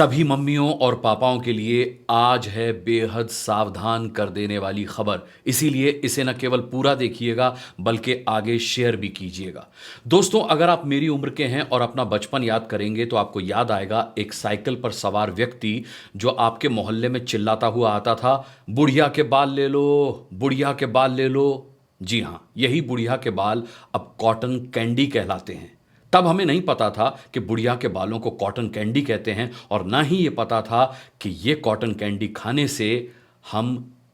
सभी मम्मियों और पापाओं के लिए आज है बेहद सावधान कर देने वाली खबर। इसीलिए इसे न केवल पूरा देखिएगा बल्कि आगे शेयर भी कीजिएगा। दोस्तों, अगर आप मेरी उम्र के हैं और अपना बचपन याद करेंगे तो आपको याद आएगा एक साइकिल पर सवार व्यक्ति जो आपके मोहल्ले में चिल्लाता हुआ आता था, बुढ़िया के बाल ले लो, बुढ़िया के बाल ले लो। जी हां, यही बुढ़िया के बाल अब कॉटन कैंडी कहलाते हैं। तब हमें नहीं पता था कि बुढ़िया के बालों को कॉटन कैंडी कहते हैं और ना ही ये पता था कि ये कॉटन कैंडी खाने से हम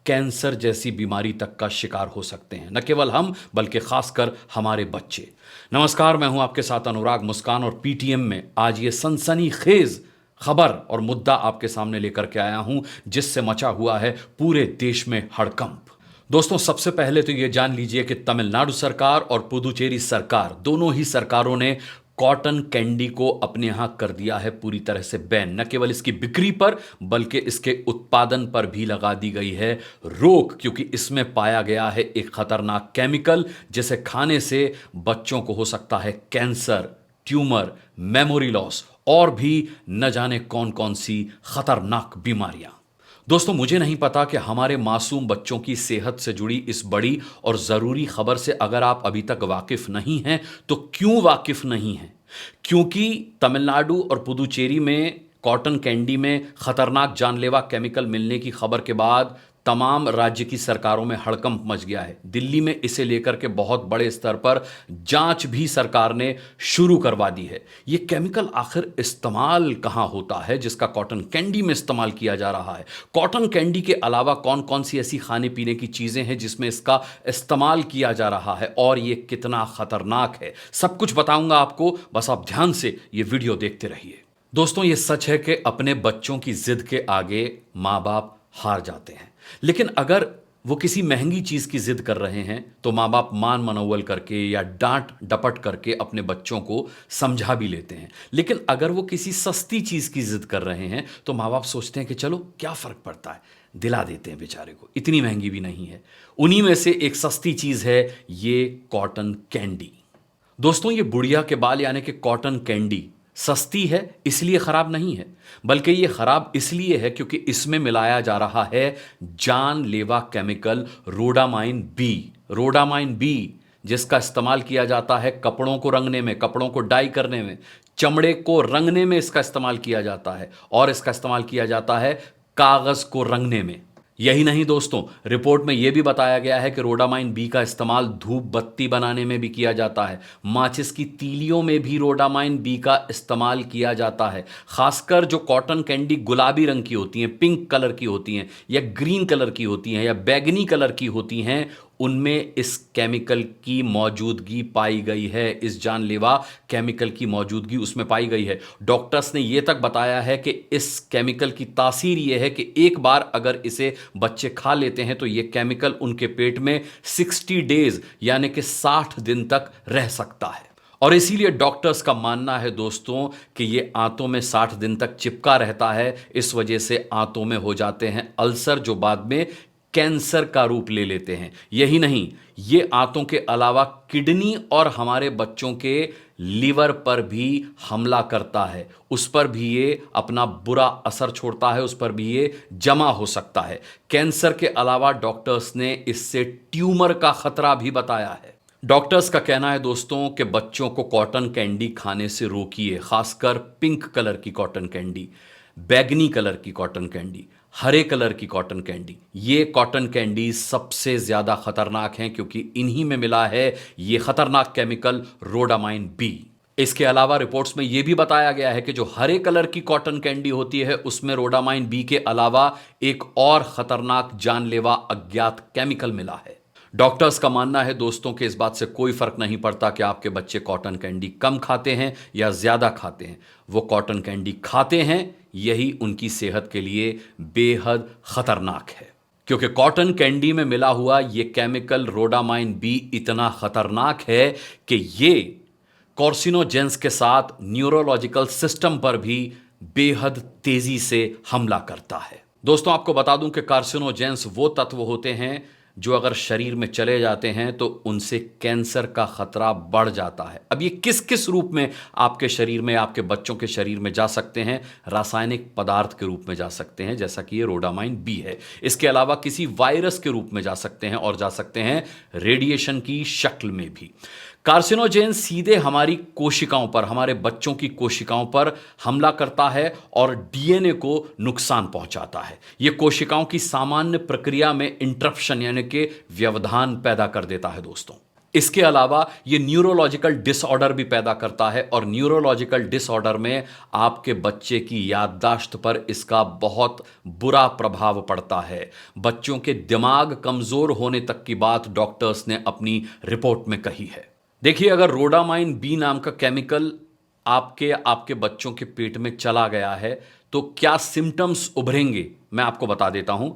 कैंसर जैसी बीमारी तक का शिकार हो सकते हैं। न केवल हम बल्कि खासकर हमारे बच्चे। नमस्कार, मैं हूं आपके साथ अनुराग मुस्कान और पीटीएम में आज ये सनसनीखेज खबर और मुद्दा आपके सामने लेकर के आया हूं जिससे मचा हुआ है पूरे देश में हड़कंप। दोस्तों, सबसे पहले तो यह जान लीजिए कि तमिलनाडु सरकार और पुदुचेरी सरकार, दोनों ही सरकारों ने कॉटन कैंडी को अपने यहां कर दिया है पूरी तरह से बैन। न केवल इसकी बिक्री पर बल्कि इसके उत्पादन पर भी लगा दी गई है रोक, क्योंकि इसमें पाया गया है एक खतरनाक केमिकल जिसे खाने से बच्चों को हो सकता है कैंसर, ट्यूमर, मेमोरी लॉस और भी न जाने कौन कौन सी खतरनाक बीमारियां। दोस्तों, मुझे नहीं पता कि हमारे मासूम बच्चों की सेहत से जुड़ी इस बड़ी और ज़रूरी खबर से अगर आप अभी तक वाकिफ़ नहीं हैं तो क्यों वाकिफ़ नहीं हैं। क्योंकि तमिलनाडु और पुदुचेरी में कॉटन कैंडी में खतरनाक जानलेवा केमिकल मिलने की खबर के बाद तमाम राज्य की सरकारों में हड़कंप मच गया है। दिल्ली में इसे लेकर के बहुत बड़े स्तर पर जांच भी सरकार ने शुरू करवा दी है। ये केमिकल आखिर इस्तेमाल कहां होता है जिसका कॉटन कैंडी में इस्तेमाल किया जा रहा है? कॉटन कैंडी के अलावा कौन कौन सी ऐसी खाने पीने की चीजें हैं जिसमें इसका इस्तेमाल किया जा रहा है और ये कितना खतरनाक है? सब कुछ बताऊंगा आपको, बस आप ध्यान से ये वीडियो देखते रहिए। दोस्तों, ये सच है कि अपने बच्चों की जिद के आगे माँ बाप हार जाते हैं, लेकिन अगर वो किसी महंगी चीज की जिद कर रहे हैं तो माँ बाप मान मनौवल करके या डांट डपट करके अपने बच्चों को समझा भी लेते हैं। लेकिन अगर वो किसी सस्ती चीज की जिद कर रहे हैं तो माँ बाप सोचते हैं कि चलो क्या फर्क पड़ता है, दिला देते हैं बेचारे को, इतनी महंगी भी नहीं है। उन्हीं में से एक सस्ती चीज है ये कॉटन कैंडी। दोस्तों, ये बुढ़िया के बाल यानी कि कॉटन कैंडी सस्ती है इसलिए खराब नहीं है, बल्कि यह खराब इसलिए है क्योंकि इसमें मिलाया जा रहा है जानलेवा केमिकल रोडामाइन बी, जिसका इस्तेमाल किया जाता है कपड़ों को रंगने में, कपड़ों को डाई करने में, चमड़े को रंगने में इसका इस्तेमाल किया जाता है और इसका इस्तेमाल किया जाता है कागज को रंगने में। यही नहीं दोस्तों, रिपोर्ट में यह भी बताया गया है कि रोडामाइन बी का इस्तेमाल धूप बत्ती बनाने में भी किया जाता है। माचिस की तीलियों में भी रोडामाइन बी का इस्तेमाल किया जाता है। खासकर जो कॉटन कैंडी गुलाबी रंग की होती हैं, पिंक कलर की होती हैं या ग्रीन कलर की होती हैं या बैगनी कलर की होती हैं, उनमें इस केमिकल की मौजूदगी पाई गई है, इस जानलेवा केमिकल की मौजूदगी उसमें पाई गई है। डॉक्टर्स ने यह तक बताया है कि इस केमिकल की तासीर यह है कि एक बार अगर इसे बच्चे खा लेते हैं तो यह केमिकल उनके पेट में 60 डेज यानी कि 60 दिन तक रह सकता है। और इसीलिए डॉक्टर्स का मानना है दोस्तों कि यह आंतों में 60 दिन तक चिपका रहता है। इस वजह से आंतों में हो जाते हैं अल्सर जो बाद में कैंसर का रूप ले लेते हैं। यही नहीं, ये आंतों के अलावा किडनी और हमारे बच्चों के लीवर पर भी हमला करता है, उस पर भी ये अपना बुरा असर छोड़ता है, उस पर भी ये जमा हो सकता है। कैंसर के अलावा डॉक्टर्स ने इससे ट्यूमर का खतरा भी बताया है। डॉक्टर्स का कहना है दोस्तों कि बच्चों को कॉटन कैंडी खाने से रोकिए, खासकर पिंक कलर की कॉटन कैंडी, बैगनी कलर की कॉटन कैंडी, हरे कलर की कॉटन कैंडी। ये कॉटन कैंडी सबसे ज्यादा खतरनाक हैं क्योंकि इन्हीं में मिला है ये खतरनाक केमिकल रोडामाइन बी। इसके अलावा रिपोर्ट्स में यह भी बताया गया है कि जो हरे कलर की कॉटन कैंडी होती है उसमें रोडामाइन बी के अलावा एक और खतरनाक जानलेवा अज्ञात केमिकल मिला है। डॉक्टर्स का मानना है दोस्तों कि इस बात से कोई फर्क नहीं पड़ता कि आपके बच्चे कॉटन कैंडी कम खाते हैं या ज्यादा खाते हैं, वो कॉटन कैंडी खाते हैं, यही उनकी सेहत के लिए बेहद खतरनाक है। क्योंकि कॉटन कैंडी में मिला हुआ यह केमिकल रोडामाइन बी इतना खतरनाक है कि ये कार्सिनोजेंस के साथ न्यूरोलॉजिकल सिस्टम पर भी बेहद तेजी से हमला करता है। दोस्तों, आपको बता दूं कि कार्सिनोजेंस वो तत्व होते हैं जो अगर शरीर में चले जाते हैं तो उनसे कैंसर का खतरा बढ़ जाता है। अब ये किस किस रूप में आपके शरीर में, आपके बच्चों के शरीर में जा सकते हैं? रासायनिक पदार्थ के रूप में जा सकते हैं, जैसा कि ये रोडामाइन बी है। इसके अलावा किसी वायरस के रूप में जा सकते हैं और जा सकते हैं रेडिएशन की शक्ल में भी। कार्सिनोजेन सीधे हमारी कोशिकाओं पर, हमारे बच्चों की कोशिकाओं पर हमला करता है और डीएनए को नुकसान पहुंचाता है। यह कोशिकाओं की सामान्य प्रक्रिया में इंटरप्शन यानी कि व्यवधान पैदा कर देता है दोस्तों। इसके अलावा यह न्यूरोलॉजिकल डिसऑर्डर भी पैदा करता है और न्यूरोलॉजिकल डिसऑर्डर में आपके बच्चे की याददाश्त पर इसका बहुत बुरा प्रभाव पड़ता है। बच्चों के दिमाग कमजोर होने तक की बात डॉक्टर्स ने अपनी रिपोर्ट में कही है। देखिए, अगर रोडामाइन बी नाम का केमिकल आपके बच्चों के पेट में चला गया है तो क्या सिम्टम्स उभरेंगे, मैं आपको बता देता हूं।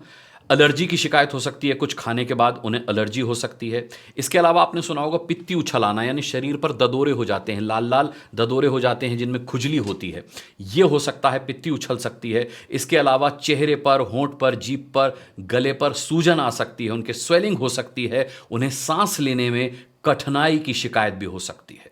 एलर्जी की शिकायत हो सकती है, कुछ खाने के बाद उन्हें एलर्जी हो सकती है। इसके अलावा आपने सुना होगा पित्ती उछल आना, यानी शरीर पर ददोरे हो जाते हैं, लाल लाल ददोरे हो जाते हैं जिनमें खुजली होती है, यह हो सकता है, पित्ती उछल सकती है। इसके अलावा चेहरे पर, होंठ पर, जीभ पर, गले पर सूजन आ सकती है, उनके स्वेलिंग हो सकती है, उन्हें सांस लेने में कठिनाई की शिकायत भी हो सकती है।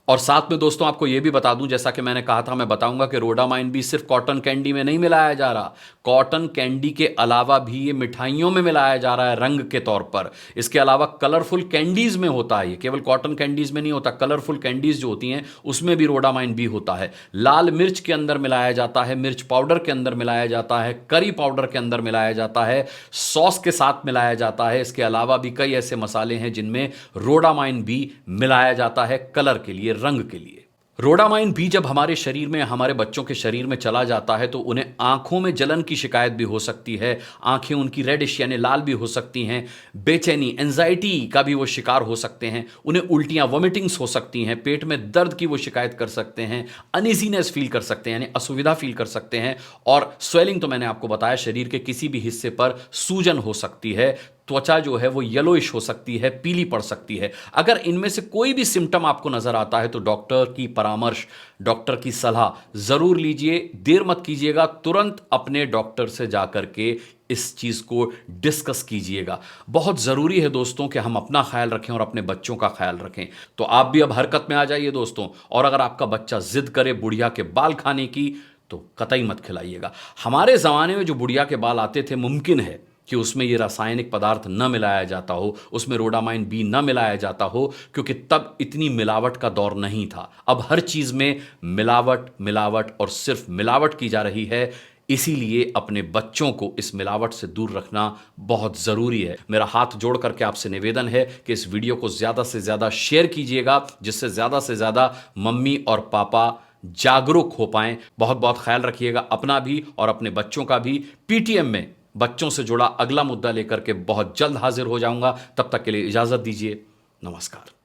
और साथ में दोस्तों आपको यह भी बता दूं, जैसा कि मैंने कहा था, मैं बताऊंगा कि रोडामाइन भी सिर्फ कॉटन कैंडी में नहीं मिलाया जा रहा। कॉटन कैंडी के अलावा भी ये मिठाइयों में मिलाया जा रहा है रंग के तौर पर। इसके अलावा कलरफुल कैंडीज में होता है, ये केवल कॉटन कैंडीज में नहीं होता, कलरफुल कैंडीज जो होती हैं उसमें भी रोडामाइन भी होता है। लाल मिर्च के अंदर मिलाया जाता है, मिर्च पाउडर के अंदर मिलाया जाता है, करी पाउडर के अंदर मिलाया जाता है, सॉस के साथ मिलाया जाता है। इसके अलावा भी कई ऐसे मसाले हैं जिनमें रोडामाइन भी मिलाया जाता है कलर के लिए, रंग के लिए। रोडामाइन भी जब हमारे शरीर में, हमारे बच्चों के शरीर में चला जाता है तो उन्हें आंखों में जलन की शिकायत भी हो सकती है, आंखें उनकी रेडिश यानी लाल भी हो सकती हैं, बेचैनी, एंजाइटी का भी वो शिकार हो सकते हैं, उन्हें उल्टियां, वॉमिटिंग्स हो सकती हैं, पेट में दर्द की वो शिकायत कर सकते हैं, अनइजीनेस फील कर सकते हैं यानी असुविधा फील कर सकते हैं, और स्वेलिंग तो मैंने आपको बताया, शरीर के किसी भी हिस्से पर सूजन हो सकती है, त्वचा जो है वो येलोइश हो सकती है, पीली पड़ सकती है। अगर इनमें से कोई भी सिम्टम आपको नजर आता है तो डॉक्टर की परामर्श, डॉक्टर की सलाह जरूर लीजिए, देर मत कीजिएगा, तुरंत अपने डॉक्टर से जाकर के इस चीज को डिस्कस कीजिएगा। बहुत जरूरी है दोस्तों कि हम अपना ख्याल रखें और अपने बच्चों का ख्याल रखें। तो आप भी अब हरकत में आ जाइए दोस्तों, और अगर आपका बच्चा जिद करे बुढ़िया के बाल खाने की तो कतई मत खिलाइएगा। हमारे जमाने में जो बुढ़िया के बाल आते थे, मुमकिन है कि उसमें ये रासायनिक पदार्थ न मिलाया जाता हो, उसमें रोडामाइन बी न मिलाया जाता हो, क्योंकि तब इतनी मिलावट का दौर नहीं था। अब हर चीज में मिलावट, मिलावट और सिर्फ मिलावट की जा रही है। इसीलिए अपने बच्चों को इस मिलावट से दूर रखना बहुत जरूरी है। मेरा हाथ जोड़ करके आपसे निवेदन है कि इस वीडियो को ज्यादा से ज्यादा शेयर कीजिएगा, जिससे ज्यादा से ज्यादा मम्मी और पापा जागरूक हो पाएं। बहुत बहुत ख्याल रखिएगा अपना भी और अपने बच्चों का भी। पीटीएम में बच्चों से जुड़ा अगला मुद्दा लेकर के बहुत जल्द हाजिर हो जाऊंगा। तब तक के लिए इजाजत दीजिए। नमस्कार।